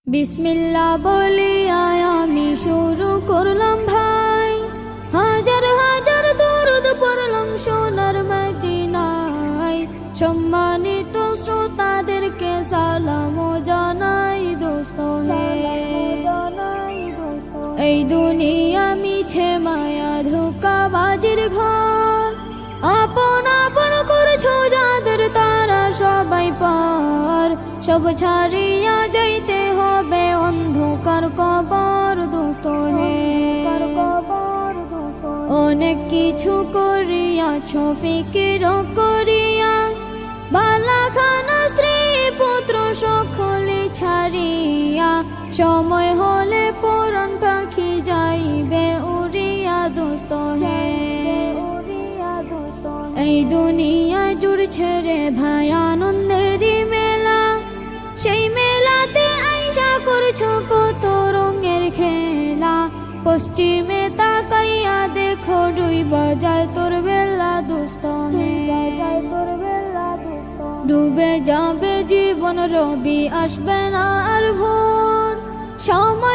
বিসমিল্লাহ বলি আমি শুরু করলাম ভাই, হাজার হাজার দরুদ পড়লাম সোনার মদিনায়। সম্মানিত শ্রোতাদেরকে সালাম জানাই দোস্ত হে। এই দুনিয়া মিছে মায়া ধোঁকাবাজির ঘর, আপন আপন করছো যাদের তারা সবাই পার। সব ছাড়িয়া যাইতে হবে অন্ধকার কবর দোস্ত হে। অনেক কিছু করিয়াছ ফিকির করিয়া, বালাখানা স্ত্রী পুত্র সকলে ছাড়িয়া। সময় হলে পরাণ পাখি যাইবে উড়িয়া দোস্ত হে। এই দুনিয়া জুড়ছে রে ভাই আনন্দেরই মেলা, সেই মেলাতে আইসা করছো কত রঙের খেলা। পশ্চিমে তাকাইয়া দেখো ডুইবা যায় তোর বেলা দোস্ত হে। ডুবে যাবে জীবন রবি আসবে না আর ভোর, সময়